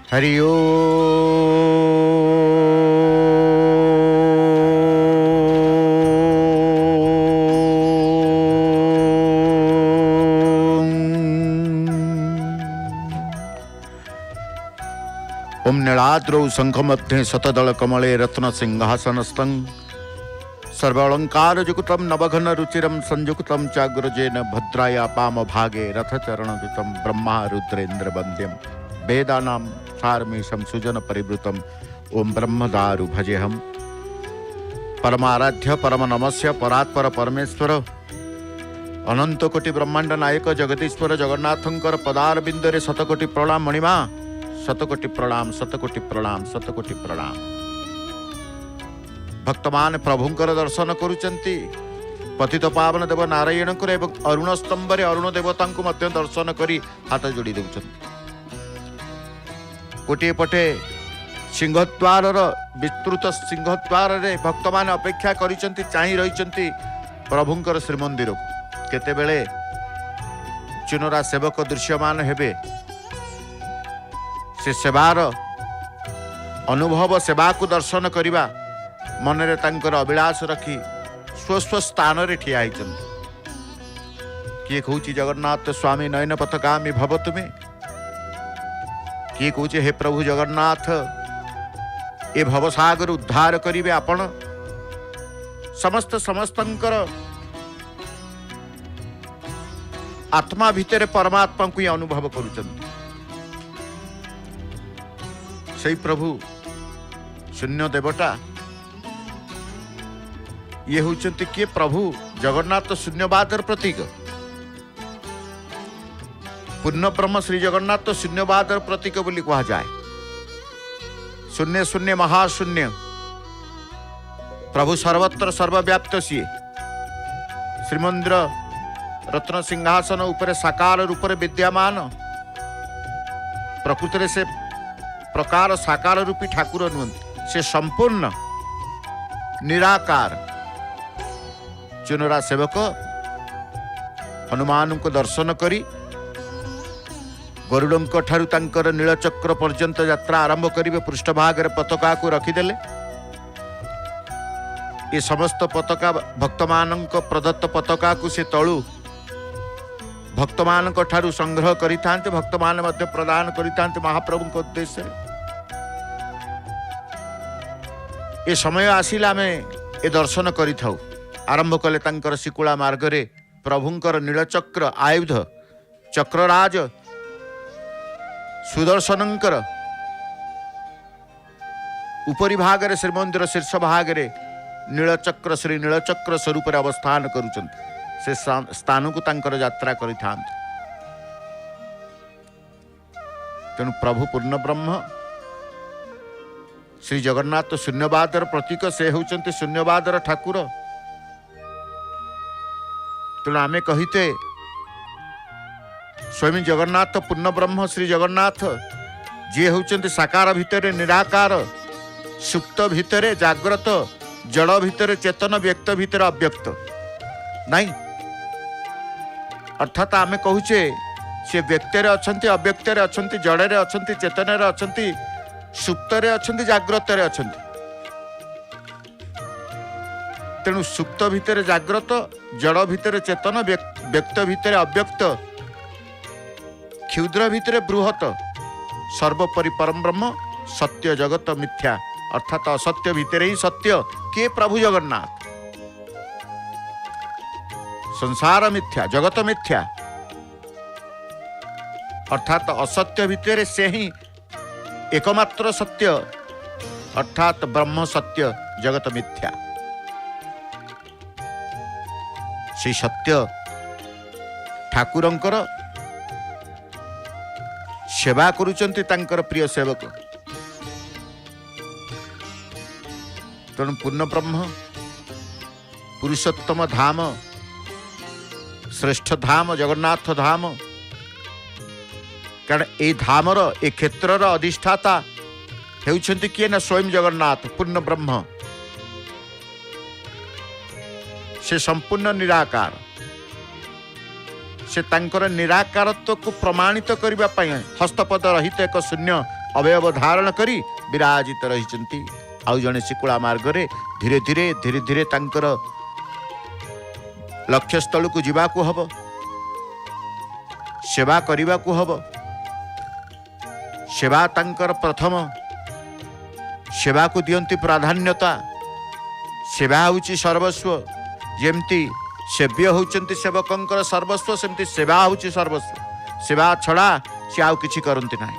हरि ओम। ओम नीलाद्रौ शंखमध्ये शतदल कमले रत्न सिंहासनस्थं सर्वालंकारयुक्तं नवघन रुचिरं संयुक्तं चाग्रजेन भद्रायापाम भागे रथचरणयुतं ब्रह्मा रुद्रेन्द्र वन्द्यं वेदानां सारमीशं सुजन परिवृतम् ओम ब्रह्मदारु भजेहम। परमाराध्य परम नमस्य परात्पर परमेश्वर अनंत कोटि ब्रह्मांड नायक जगदीश्वर जगन्नाथंकर पदार बिंदरे शतकोटि प्रणाम मणिमा शतकोटि प्रणाम शतकोटि प्रणाम शतकोटि प्रणाम। भक्तमान प्रभुंकर दर्शन करुचंती पतित पावन देव नारायण को अरुण स्तंभरे अरुण देवता को मध्य दर्शन करी हाथ जोड़ी देउछंती। गोटे पटे सिंहद्वार विस्तृत सिंहद्वार रे भक्त मान अपेक्षा करिसंती चाहि रहिसंती प्रभुंकर श्रीमंदिर को। केतेबेले चुनरा सेवक दृश्यमान हेबे से सेवार अनुभव सेवा को दर्शन करिबा मनरे तांकर अभिलाष रखी स्व स्थान रे ठिया होइछन। किए कहूची जगन्नाथ स्वामी नयन पथगामी भव तुमे, किए कहूचे हे प्रभु जगन्नाथ ए भवसागर उद्धार करिवे आपण। समस्त समस्तंकर आत्मा भितर परमात्मा को अनुभव करुचंती। सही प्रभु शून्य देवता ये होचंती किए प्रभु जगन्नाथ शून्यवादर प्रतीक। पूर्ण ब्रह्म श्री जगन्नाथ शून्यवादर प्रतीक बोली कहा जाए। शून्य शून्य महाशून्य प्रभु सर्वत्र सर्वव्याप्त सीए। श्रीमंदिर रत्न सिंहासन उपरे साकार रूप विद्यमान प्रकृति से प्रकार साकार रूपी ठाकुर नुहंती। से संपूर्ण निराकार चुनरा सेवक हनुमान को दर्शन करी गरुड़ों ठारू तांकर नीलचक्र पर्यंत यात्रा आरंभ करिवे। पृष्ठभाग पताका को रखिदेले। ये समस्त पताका भक्तमानंक प्रदत्त पताका को से तळु भक्तमानंक ठारू संग्रह करिथांते। भक्तमान मध्य प्रदान करिथांते महाप्रभु को उद्देश्य। ये समय आसिला में ए दर्शन करिथाउ। आरंभ कले तांकर शिकुला मार्गरे प्रभुंकर नीलचक्र आयुध चक्रराज सुदर्शनंकर उपरि भागरे श्रीमंदिर शीर्ष भागरे नीलचक्र श्री नीलचक्र स्वरूप अवस्थान करुचंती। से स्थान को तांकर यात्रा करिथांते। तेणु प्रभु पूर्ण ब्रह्म श्री जगन्नाथ शून्यवादर प्रतीक। से होचंती शून्यवादर ठाकुर। तेणु आमे कहिते स्वयं जगन्नाथ पूर्ण ब्रह्म श्री जगन्नाथ जी होचंती साकार भितर निराकार, सुप्त भितर जाग्रत, जड़ भितर चेतन, व्यक्त भितर अव्यक्त नहीं। अर्थात आमे कहूचे से व्यक्तरे अछंती, अव्यक्तरे अछंती, जड़े अछंती, चेतन अछंती, सुप्तरे अछंती, जाग्रतरे अछंती। तेणु सुप्त भितर जाग्रत, जड़ भितर चेतन, व्यक्त भितर अव्यक्त, क्षुद्र भितर बृहत, सर्वोपरि परम ब्रह्म, सत्य जगत मिथ्या। अर्थात असत्य भितर ही सत्य के प्रभु जगन्नाथ। संसार मिथ्या, जगत मिथ्या। अर्थात असत्य भितर से ही एकमात्र सत्य अर्थात ब्रह्म सत्य, जगत मिथ्या। से सत्य ठाकुरंकर सेवा करुचंती तांकर प्रिय सेवक। तेणु पूर्ण ब्रह्म पुरुषोत्तम धाम, श्रेष्ठ धाम, जगन्नाथ धाम। कारण ए धामर ए क्षेत्रर अधिष्ठाता हेउछंती किए ना स्वयं जगन्नाथ पूर्ण ब्रह्म। से संपूर्ण निराकार। से तांकर निराकारत्व को प्रमाणित करबा पई हस्तपद रहित एक शून्य अवयव धारण करी विराजित रही। आउ जड़े शिकुला मार्ग धीरे धीरे धीरे धीरे तांकर लक्ष्य स्थल को जीवाकू हब, सेवा करने को हब। सेवा तांकर प्रथम, सेवा को दियंती प्राधान्यता। सेवा होची सर्वस्व। जेमती सेव्य होचंती सेवकंकर सर्वस्व, सेमती सेवा होची सर्वस्व। सेवा छड़ा से आउ किछि करंती नाही।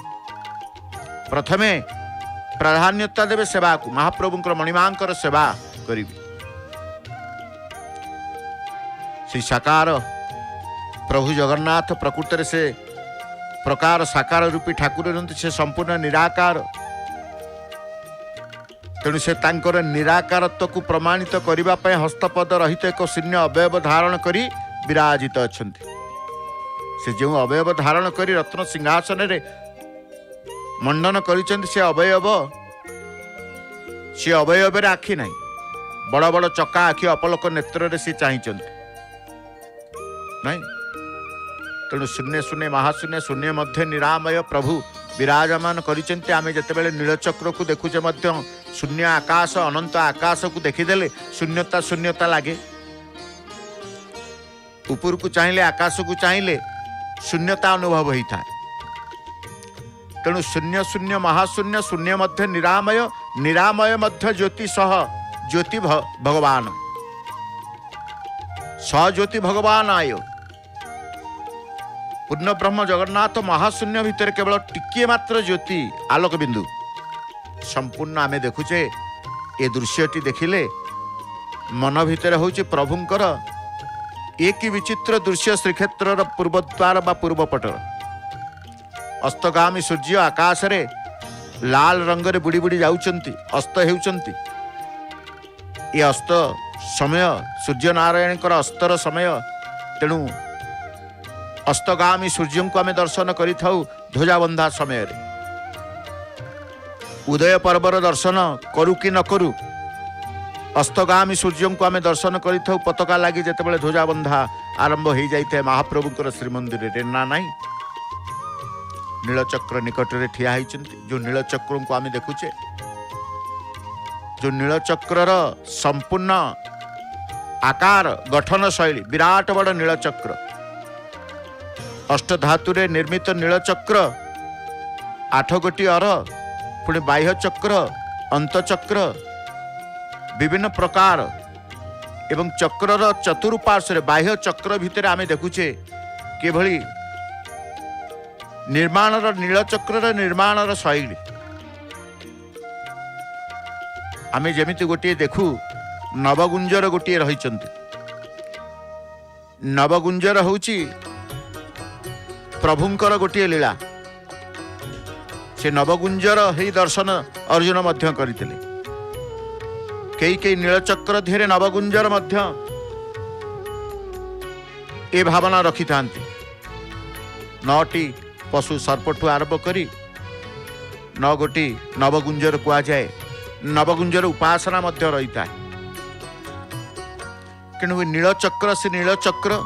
प्रथमे प्राधान्यता देवे सेवा को। महाप्रभुंकर मणिमांकर सेवा करिबी। श्री साकार प्रभु जगन्नाथ प्रकृति से प्रकार साकार रूपी ठाकुर रहते, से संपूर्ण निराकार। तेणु से तांकर निराकारत्व को प्रमाणित करने हस्तपद रहित एक शून्य अवयव धारण करी विराजित अछंती। से जो अवयव धारण करी रत्न सिंहासन रे मंडन करिसेंती, से अवयव रे आखि नहीं, बड़ बड़ चका आखि अपलोक नेत्र रे से चाहिचंती नहीं। तेणु शून्य शून्य महाशून्य शून्य मध्य निरामय प्रभु विराजमान करिसेंती। आमे जेतेबेले नीलचक्र को देखुचे मध्य शून्य आकाश अनंत आकाश को देखीदेले शून्यता शून्यता लागे। ऊपर को चाहिए आकाश को चाहिए शून्यता अनुभव होता है। तेणु शून्य शून्य महाशून्य शून्य मध्य निरामय, निरामय मध्य ज्योति सह ज्योति भगवान, सज्योति भगवान आय। पूर्ण ब्रह्म जगन्नाथ महाशून्य भितर केवल टिके मात्र ज्योति आलोक बिंदु संपूर्ण आमे देखुचे। ए दृश्यटी देखिले मन भितर होची प्रभुंकर एक विचित्र दृश्य। श्रीक्षेत्र पूर्वद्वार बा पूर्वपटर अस्तगामी सूर्य आकाश रे लाल रंग रे बुड़ी बुड़ी जाउचंती, अस्त हेउचंती। ये अस्त समय सूर्य नारायण अस्तर समय। तेणु अस्तगामी सूर्य को आमे दर्शन करि थाउ ध्वजाबंधा समय रे। उदय पर्वर दर्शन करू कि न करू, अस्तगामी सूर्य को आमे दर्शन करि थाउ पताका लागि जेतेबेले ध्वजाबंधा आरंभ हो जाइए महाप्रभुंकर श्रीमंदिर रे। ना नहीं, नीलचक्र निकट रे ठिया होइचंती। जो नीलचक्र को आमे देखुचे, जो नीलचक्रर संपूर्ण आकार गठन शैली विराट बड़ नीलचक्र, अष्टधातुरे निर्मित नीलचक्र, 8 गोटी अर, पुणी बाह्य चक्र, अंतचक्र, विभिन्न प्रकार एवं चक्रर चतुर्पार्श्व बाह्य चक्र भितर आमे देखुचे केभली निर्माणर नीलचक्रर निर्माणर शैली। आमे जेमिति गोटे देखु नवगुंजर गोटे रहिचंती। नवगुंजर होची प्रभुंकर गोटे लीला। से नवगुंजर ही दर्शन अर्जुन मध्य करथिले। कई नीलचक्र धीरे नवगुंजर मध्य ए भावना रखि थांती। 9टी पशु सर्पठु आरंभ करी 9 गोटी नवगुंजर कुआ जाए। नवगुंजर उपासना मध्य रही था। किन्तु नीलचक्र से नीलचक्रर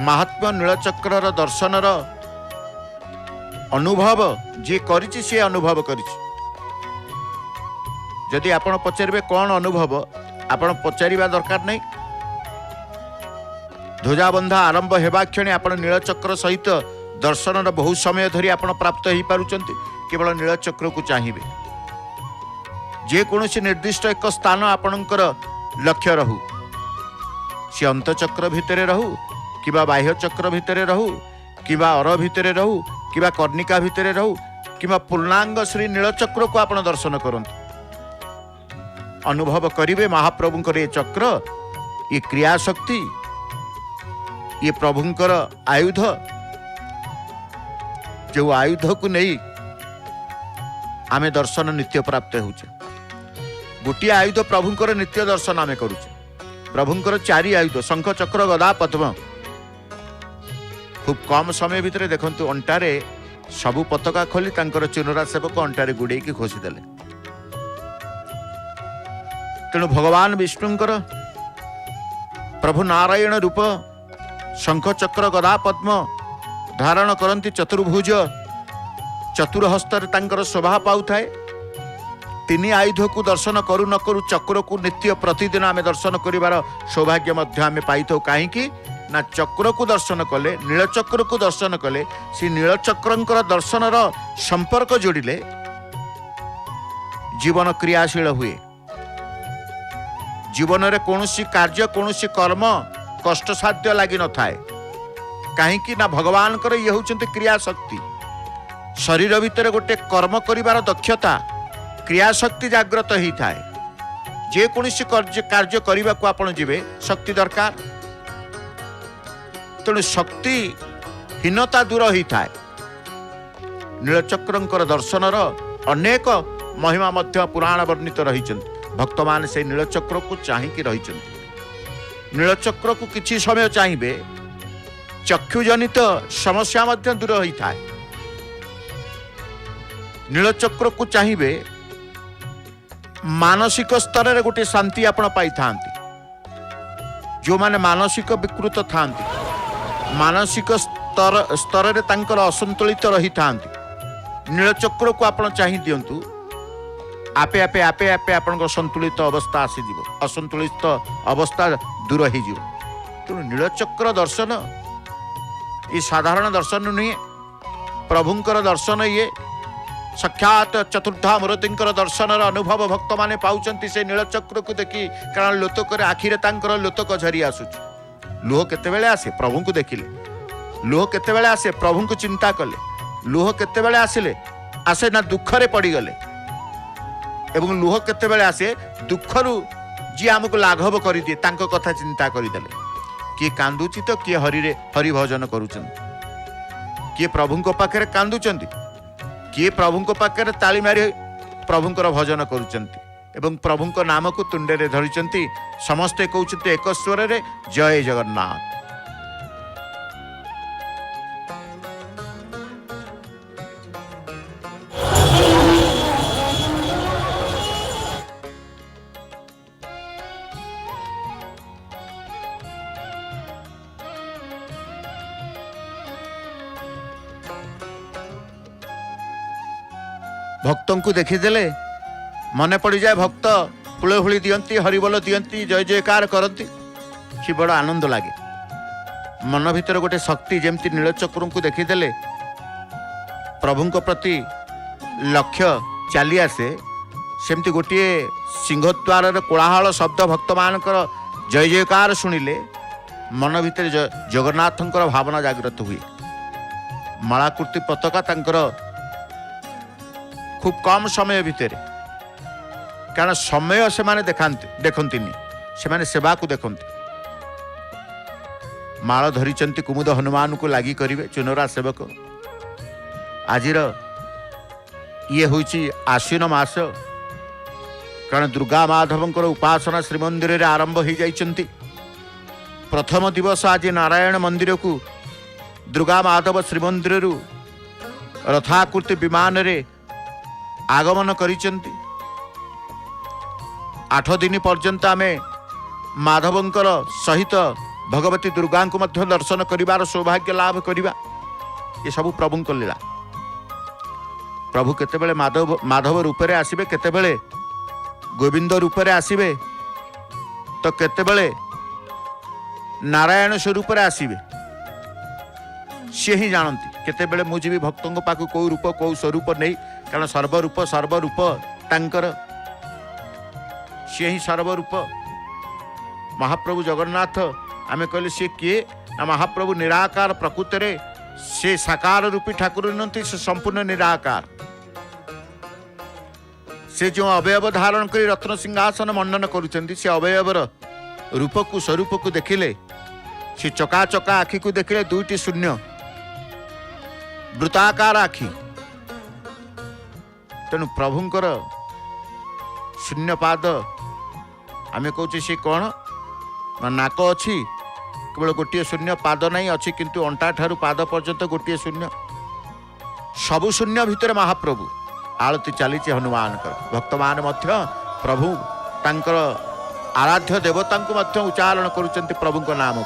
महात्मा, नीलचक्रर दर्शनर अनुभव जे करिछि से अनुभव करिछि। जदि आपण पचारे कौन अनुभव, आपण पचारिबा दरकार नहीं। ध्वजाबंधा आरंभ हेबा क्षणे आपण नीलचक्र सहित दर्शनर बहु समय धरी आपण प्राप्त हो पारुचंती। केवल नीलचक्र को चाहिए। जे कौनसी निर्दिष्ट एक स्थान आपणकर लक्ष्य रहू, सी अंतचक्र भितर रहू कि बाह्य चक्र भितर रहू कि अर भितर रहू कि कर्णिका भितर रहू कि पूर्णांग श्री नीलचक्र को आपण दर्शन करंतु, अनुभव करिवे महाप्रभुंकर ये चक्र, ये क्रिया शक्ति, ये प्रभुंकर आयुध। जो आयुध को नहीं आमे दर्शन नित्य प्राप्त होचे। गोटे आयुध प्रभुंकर नित्य दर्शन आमे करूचे। प्रभुंकर 4 आयुध शंख चक्र गदा पद्म। खूब कम समय भितर देखंतु अंटारे सबु पताका खोली तांकर चुनरा सेवक अंटारे गुड़े की खोसी देले। तेणु भगवान विष्णुंकर प्रभु नारायण रूप शंख चक्र गदा पद्म धारण करती चतुर्भुज चतुर्हस्तर तांकर शोभा पाऊ थाए। तीन आयुध को दर्शन करू न करू चक्र को नित्य प्रतिदिन आम दर्शन करिवार सौभाग्य मध्य आम पाई कहीं ना चक्र को दर्शन कले नीलचक्र को दर्शन कले से नीलचक्र दर्शन संपर्क जोड़िले जीवन क्रियाशील हुए। जीवन में कौन कार्य कौन कर्म कष्टसाध्य लगी न थाए कहीं ना भगवान ये होचंती क्रिया शक्ति। शरीर भितर गोटे कर्म करिवार दक्षता क्रिया शक्ति जागृत ही थाए। जे कौन कार्य करने को आपण जीवे शक्ति दरकार तेणु शक्ति हीनता दूर ही थाए। नीलचक्र दर्शनर अनेक महिमा मध्य पुराण वर्णित रही भक्त मान से नीलचक्र को चाहिए रही। नीलचक्र को किछि समय चाहिए चक्षुजनित समस्या मध्य दूर ही थाए। नीलचक्र को चाहिए मानसिक स्तर रे गोटे शांति आपण पाई थांती। जो माने मानसिक विकृत थांती मानसिक स्तर रे तांकर असंतुलित रही थांती नीलचक्र को आपण चाहि दियंतु आपे आपे आपे आपे आपण संतुलित अवस्था आसी जीव असंतुलित अवस्था दूर ही जीव। तेणु नीलचक्र दर्शन ये साधारण दर्शन नुहे प्रभुंकर दर्शन ये साक्षात चतुर्धा मूर्तिंकर दर्शन अनुभव भक्त माने पाउचंती से नीलचक्र को देखी। कारण लोतक आखिरे तांकर लोतक झरी आसुच लुह केतेबेले आसे प्रभु को देखिले लुह केतेबेले आसे प्रभु को चिंता कले लुह केतेबेले आसिले आसे ना दुखरे पड़ी गले एवं लुह केतेबेले आसे दुखरु जी आमको लाघव कर दिए तांको कथा चिंता करदेले। किए कांदुची तो किए हरि भजन करुचन किए प्रभु को पाखे कांदुचंती किए प्रभु को पाखे ताली मारी प्रभुंकर भजन करुचंती एवं प्रभु को नाम को तुंडे रे धरिचंती। समस्ते कहते एक स्वर रे जय जगन्नाथ। भक्तों को देखीदेले मन पड़ जाए भक्त हुलहुली दियंती हरिबोल दियंती जय जयकार करती कि बड़ आनंद लगे। मन भीतर गोटे शक्ति जेमती नीलचक्र को देखीदेले प्रभु प्रति लक्ष्य चली आसे सेमती गोटे सिंहद्वार कोलाहल शब्द भक्त मानकर जय जयकार शुणिले मन भीतर जगन्नाथंकर भावना जागृत हुए। मालाकृति पताका तांकर खूब कम समय भितर कारण समय से माने देखती से सेवा को देखती। माल धरिचंती कुमुद हनुमान को लगी करिवे चुनरा सेवक। आजिर ये होची आश्विन मास कारण दुर्गा माधवंकर उपासना श्रीमंदिर रे आरंभ हो जाइचंती। प्रथम दिवस आज नारायण मंदिर को दुर्गा माधव श्रीमंदिर रथाकृति विमान रे आगमन करिचंती। 8 दिन पर्यंत आमे माधवंकर सहित भगवती दुर्गा को मध्य दर्शन करिवार सौभाग्य लाभ करिवा। ये सब प्रभु को लीला। प्रभु केतेबेले माधव रूप रे आसिबे केतेबेले गोविंद रूप रे आसिबे तो केतेबेले नारायण स्वरूप रे आसिबे सी ही जानती। केतेबेले मु जीवी भक्तों पाक कौ रूप कौ स्वरूप नहीं कारण सर्वरूप तांकर सी ही सर्वरूप महाप्रभु जगन्नाथ। आमे कहले सी किए ना महाप्रभु निराकार प्रकृति रे से साकार रूपी ठाकुर नथि से संपूर्ण निराकार। से जो अवयव धारण कर रत्न सिंहासन मंडन करुचंती से अवयवर रूप को स्वरूप को देखिले से चका चका आखि को देखिले 2टी शून्य वृत्ताकार आखि। तेणु प्रभुंकर शून्य पाद आमे कहूँ सी कौन ना नाक अच्छी केवल गोटे शून्य पाद नहीं अच्छी किंतु अंटा ठारू पाद पर्यंत गोटे शून्य सबु शून्य भितर महाप्रभु आलती चली हनुमान भक्त मान प्रभु तांकर आराध्य देवता को उच्चारण करुचंती प्रभु नाम।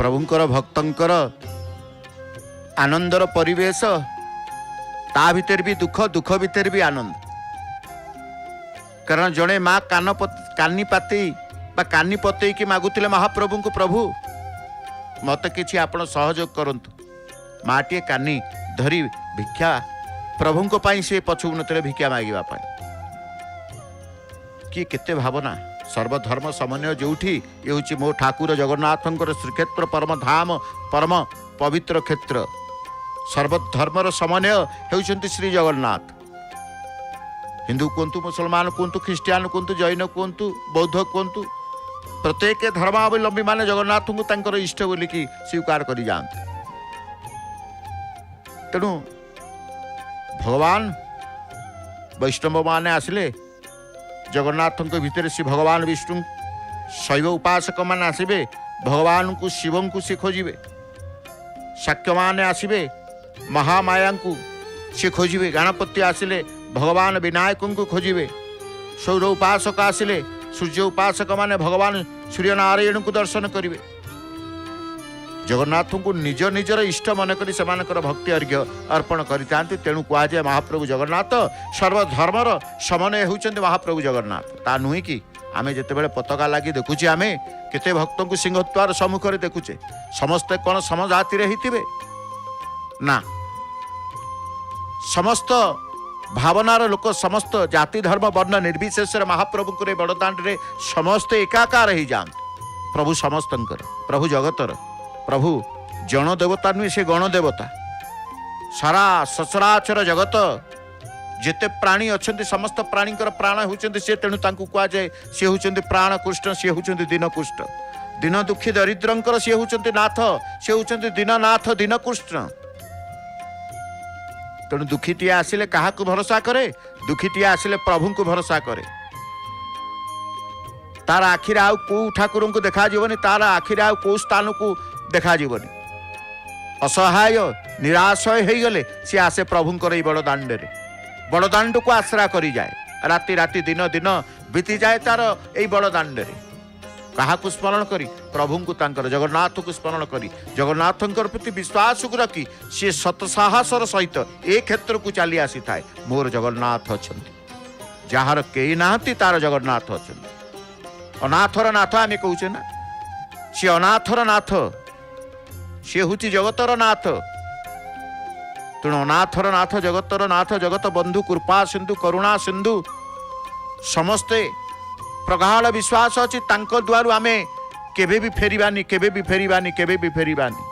प्रभुंकर भक्तंकर आनंदर परिवेश ता भितर भी दुख दुख भितर भी आनंद कारण जड़े माँ कानी पाती कानी पतई कि मागुले महाप्रभु को प्रभु मत कि आपण सहयोग करंतु माटे कानी धरी भिक्षा प्रभु को पाई से पछू नतले भिक्षा मागिबा पाई कि केते भावना सर्वधर्म समन्वय जोठी ये हूँ मो ठाकुर जगन्नाथंकर श्रीक्षेत्र परम धाम परम पवित्र क्षेत्र सर्वधर्मर समन्वय होउछन्ति श्री जगन्नाथ हिंदू कहतु मुसलमान कहतु ख्रीस्टियान कहतु जैन कहतु बौद्ध कहतु प्रत्येक धर्मावलंबी माने जगन्नाथ को तांकर इष्ट बोलिकी स्वीकार करी जाते तेणु भगवान वैष्णव माने आसिले जगन्नाथ भितर श्री भगवान विष्णु शैव उपासक मान आसबे भगवान को शिव को सी खोजे शाक्य माने आसबे महामाया को सी खोजे गणपति आसिले भगवान विनायक को खोजे सौर उपासक आसिले सूर्य उपासक माने भगवान सूर्य नारायण को दर्शन करेंगे जगन्नाथ को निज निजर इष्ट मनक से भक्ति अर्घ्य अर्पण करते तेणु कहुए महाप्रभु जगन्नाथ सर्वधर्मर समन्वय होउछन्ति महाप्रभु जगन्नाथ ता नुहे कि आमे जिते पताका लगी देखुचे आमे केते भक्त को सिंहद्वार सम्मुखें देखुचे समस्ते कौन समजाति होते ना समस्त भावनार लोक समस्त जाति धर्म वर्ण निर्विशेष महाप्रभु को बड़दाण्ड रे समस्ते एकाकार हो जाते प्रभु समस्त प्रभु जगतर प्रभु जन देवता नुहे से गण देवता सारा सचराचर जगत जिते प्राणी अच्छा समस्त प्राणी प्राण होती सी तेणु कहुए सी होती प्राण कृष्ण सी होती दीनकृष्ण दीन दुखी दरिद्रंकर सी होती नाथ सी होती दीननाथ दीनकृष्ण तेणु दुखीटी आसिले क्या भरोसा करे दुखीटी आसिले प्रभु को भरोसा करे तार आखिर आउ को ठाकुर को देखा जीवनी तार आखिर आउ को स्थान को देखा जीवनी असहाय निराशय हो गले सी आसे प्रभुंकर ये बड़दाण्ड को आश्रा करी जाए राति राति दिन दिन बीती जाए तार यही बड़दाण्ड रे क्या स्मरण करी प्रभु को तांकर जगन्नाथ को स्मरण करी जगन्नाथ प्रति विश्वास को रखी सी सतसाहसर सहित ए क्षेत्र को चली आसी थाए मोर जगन्नाथ अच्छा जार कई ना तार जगन्नाथ अच्छा अनाथर नाथ आम कहे ना सी अनाथर नाथ सी हूँ जगतर नाथ तेणु अनाथर नाथ जगतर नाथ जगत बंधु कृपा सिंधु करुणा सिंधु समस्ते प्रगाढ़ विश्वास अच्छी द्वारू आमे केबे भी फेरिबानी केबे भी फेरिबानी केबे भी फेरिबानी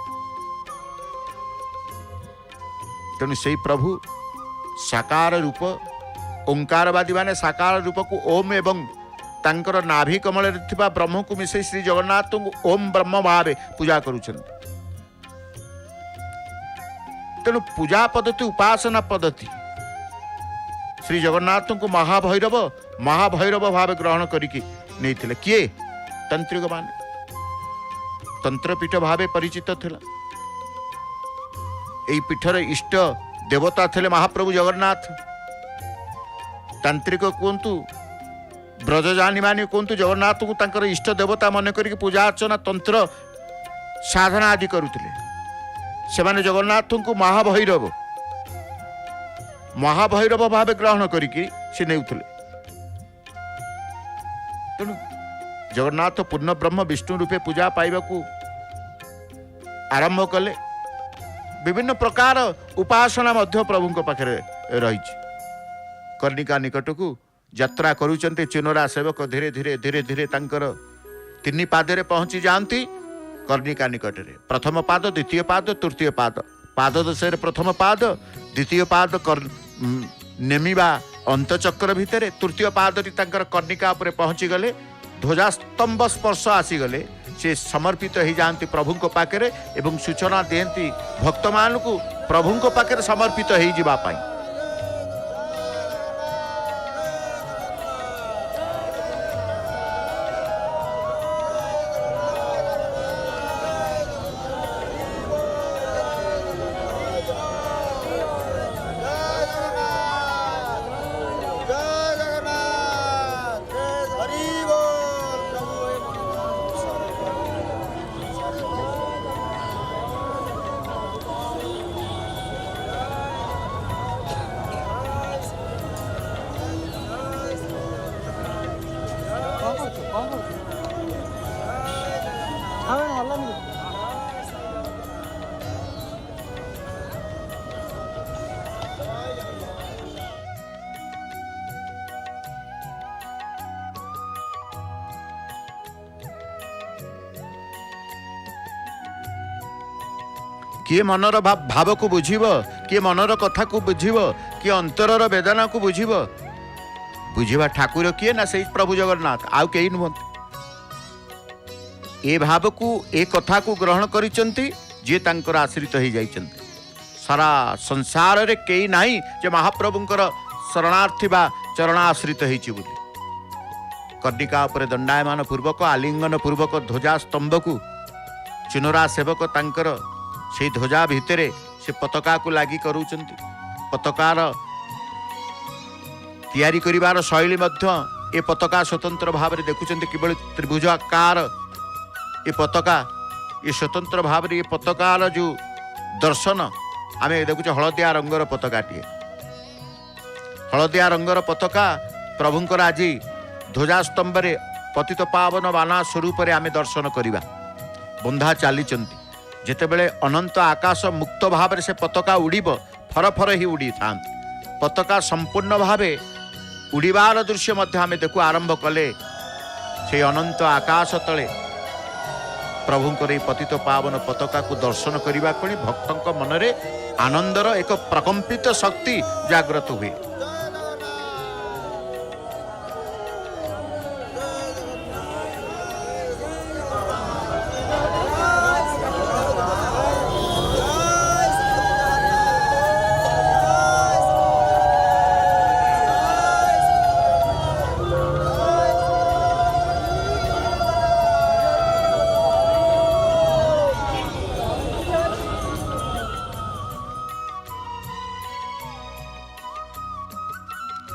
तेणु से प्रभु साकार रूप ओंकारवादी माने साकार रूप को ओम एवं तांकर नाभि कमल ब्रह्म को मिसे श्री जगन्नाथ को ओम ब्रह्म भावे पूजा करुछन्ति तेणु पूजा पद्धति उपासना पद्धति श्री जगन्नाथ को महाभैरव भाव ग्रहण करके नहीं किए तंत्रिक माने तंत्रपीठ भाव परिचित थिला यही पीठर इष्ट देवता थे महाप्रभु जगन्नाथ तांत्रिक कहतु ब्रजजानी मानी कहतु जगन्नाथ को तांकर इष्ट देवता मन करके पूजा अर्चना तंत्र साधना आदि करुले से जगन्नाथ को महाभैरव भाव ग्रहण करके से नेउथले तेणु जगन्नाथ पूर्ण ब्रह्म विष्णु रूपे पूजा पाइबा आरंभ कले विभिन्न प्रकार उपासना मध्य प्रभु पाखे रही कर्णिका निकट को यात्रा करुचंते चिनोरा सेवक धीरे धीरे धीरे धीरे तांकर तीन पादे पहुंची जाती कर्णिका निकट रे प्रथम पाद द्वितीय पाद तृतीय पाद पाद दशे प्रथम पाद द्वितीय पाद नेमिबा अंतचक्र भितर तृतीय पादटी तांकर कर्णिका उपरे पहुंची गले ध्वजास्तंभ स्पर्श आसीगले से समर्पित हो जाती प्रभु पाखे एवं सूचना दियंती भक्त मान को प्रभु पाखे समर्पित हो जावाई किए मनर भाव को बुझीब, किए मनर कथा को बुझीब, किए अंतरर वेदना को बुझीब। बुझीबा ठाकुर किए ना से प्रभु जगन्नाथ, आउ कई नुहंती। ए भाव को ए कथा को ग्रहण करिसंती जे तांकर आश्रित हो जाइछंती। सारा संसार रे कई नाही जे महाप्रभुंकर शरणार्थी बा चरणाश्रित होइछि बोली। कर्णिका उपरे दंडायमान पूर्वक आलिंगन पूर्वक ध्वजा स्तंभ को चुनरा सेवक तांकर से ध्वजा भितरे से पताका को लागि करूचंती। पताकार तैयारी करिवार शैली मध्य ए पताका स्वतंत्र भाव में देखुचंती। केवल त्रिभुज आकार ये पताका ये स्वतंत्र भाव में ये पताकार जो दर्शन आम देखुचे हलदिया रंगर पताकाटे। हलदिया रंगर पताका प्रभुंकर आज ध्वजा स्तंभ रे पतित पावन बाना स्वरूप आम दर्शन करवा। बंधा चलीचंती जेतेबेले अनंत आकाश मुक्त भाव से पताका उड़ीब फरफर ही उड़ी था। पताका संपूर्ण भावे उड़ीबार दृश्य मध्य आम देखु आरंभ कले से अनंत आकाश तले प्रभुंकर ये पतित पावन पताका को दर्शन करने को भक्तों मनरे आनंदर एक प्रकंपित शक्ति जागृत हुए।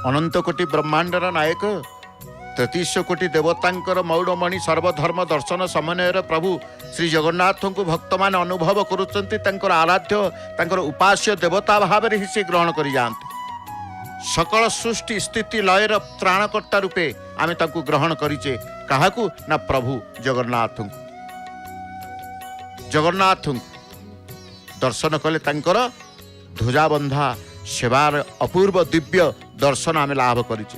अनंत कोटि ब्रह्मांडर नायक 33 कोटि देवतांकर मौड़मणि सर्वधर्म दर्शन समन्वयर प्रभु श्री जगन्नाथ को भक्त मान अनुभव करुचंती। तांकर आराध्य तांकर उपास्य देवता भाव में ही से ग्रहण करि जांती। सकल सृष्टि स्थिति लयर त्राणकर्ता रूपे आमे तांको ग्रहण करिचे। काहाकू ना प्रभु जगन्नाथ जगन्नाथ दर्शन कले तांकर ध्वजा बंधा सेवार अपूर्व दिव्य दर्शन आमे लाभ करिचे।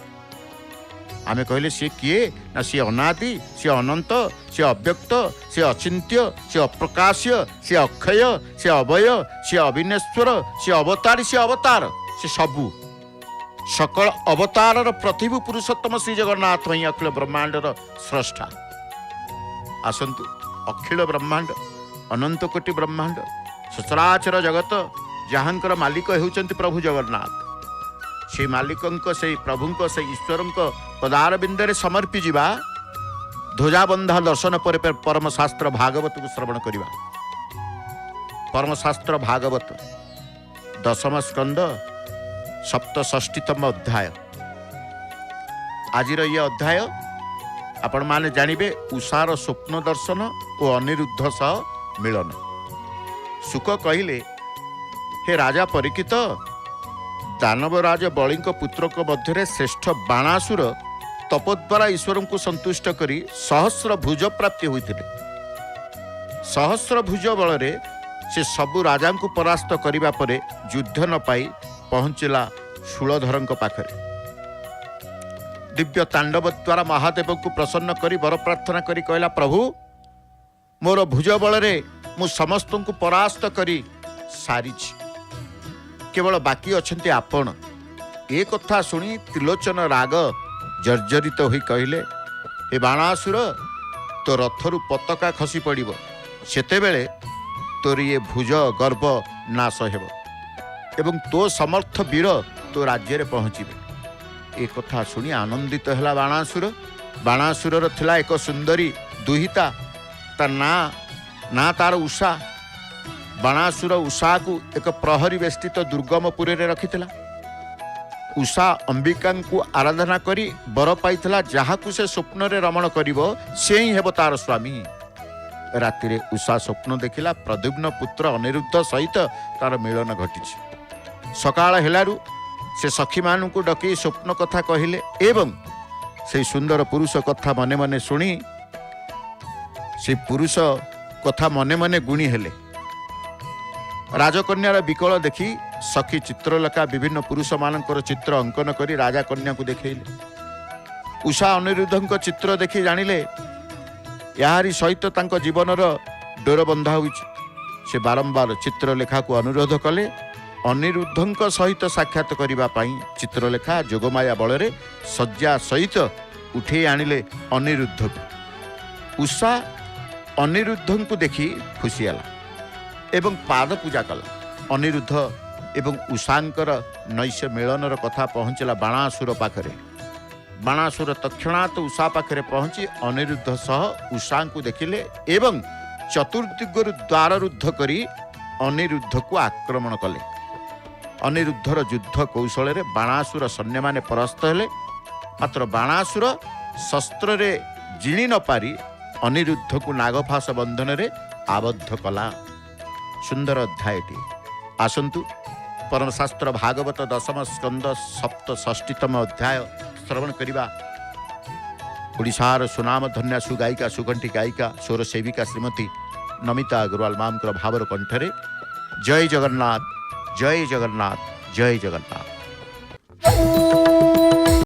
आमे कहले सी किए ना सी अनादि, सी अनंत, सी अव्यक्त, सी अचिंत्य, सी अप्रकाश्य, सी अक्षय, सी अभय, सी अविनेश्वर, सी अवतारी, सी अवतार, सी सबु सकल अवतार प्रतिभु पुरुषोत्तम श्री जगन्नाथ ही अखिल ब्रह्मांडर स्रष्टा। आसंतु अखिल ब्रह्मांड अनंत कोटि ब्रह्मांड सचराचर जगत जहाँकर मालिक होउचंती प्रभु जगन्नाथ। से मालिकंक से प्रभुंक से ईश्वरंक पदार बिंदरे समर्पी जीवा। ध्वजाबंधा दर्शन पर परम शास्त्र भागवत को श्रवण करिवा। परम शास्त्र भागवत दशम स्कंद 67तम अध्याय। आजिर ये अध्याय आपण माने जानिबे उषार स्वप्न दर्शन और अनिरुद्ध सह मिलन। सुक कहिले हे राजा परीक्षित, दानवराज बलि पुत्र मध्य श्रेष्ठ बाणासुर तपोद्वारा ईश्वर को संतुष्ट करी सहस्र भुज प्राप्ति होते। सहस्र भुज बल से सबु राजा को परास्त करने पर युद्ध न पाई पहुंचला शूलधर पाखरे। दिव्य तांडव द्वारा महादेव को प्रसन्न करी वर प्रार्थना करी कहला, प्रभु मोर भुज बल मु समस्त को परास्त करी सारी, केवल बाकी अच्छे आपण। ए कथा शुणी त्रिलोचन राग जर्जरित होई कहले, हे बाणासुर, तो रथरु पताका खसी पड़िब, सेतेबेले तोर ये भुज गर्भ नाश हेब एवं तो समर्थ वीर तो राज्य रे पहुँचे। ए कथा शुणी आनंदित हैला बाणासुर। बाणासुरर थिला एक सुंदरी दुहिता, ता ना तार उषा। बाणासुर उषा को एक प्रहरी वेष्टित दुर्गम पुरी रे रखिथिला। उषा अंबिका को आराधना करी बर पाइथिला, जहाँ को से स्वप्न रे रमण करिवो से ही हेबो तार स्वामी। राति रे उषा स्वप्न देखिला प्रद्युम्न पुत्र अनिरुद्ध सहित तार मिलन घटी। सकाळ हेलारु से सखी मानु को डकी स्वप्न कथा कहिले एवं से सुंदर पुरुष कथा मने मने सुनी से पुरुष कथा मने मने गुणी हेले। राजकन्यार विकल देखी सखी चित्रलेखा विभिन्न पुरुष मानकर चित्र अंकन करी राजा कन्या को देखैले। उषा अनिरुद्धଙ୍କ चित्र देखि जानिले यारी सहित तांको जीवनर डोर बंधा होइछ। से बारंबार चित्रलेखा को अनुरोध कले अनिरुद्ध सहित साक्षात करने चित्रलेखा जोगमाया बल शज्या सहित उठे आणिले अनिरुद्ध को। उषा अनिरुद्ध को देखी खुशी हला एवं पाद पूजा कला। अनिरुद्ध एवं उषांकर नैश मिलनर कथा पहुँचला बाणासुर पाखरे। बाणासुर तक्षणात उषा पाखरे पहुँची अनिरुद्ध सह उषा को देखिले एवं चतुर्दिगरु द्वार रुद्ध करी अनिरुद्ध को आक्रमण कले। अनिरुद्धर युद्ध कौशल रे बाणासुर सैन्य माने परास्त हेले। मात्र बाणासुर शस्त्र रे जिणी न पारी अनिरुद्ध को नागफास बंधन रे आबद्ध कला। सुंदर अध्यायटी। आसंतु परमशास्त्र भागवत दशम स्कंद सप्तषष्टितम अध्याय श्रवण करिबा। ओडिशार सुनाम धन्या सुगायिका सुगंठी गायिका स्वर सेविका श्रीमती नमिता अग्रवाल मामकर भावर कंठरे जय जगन्नाथ जय जगन्नाथ जय जगन्नाथ।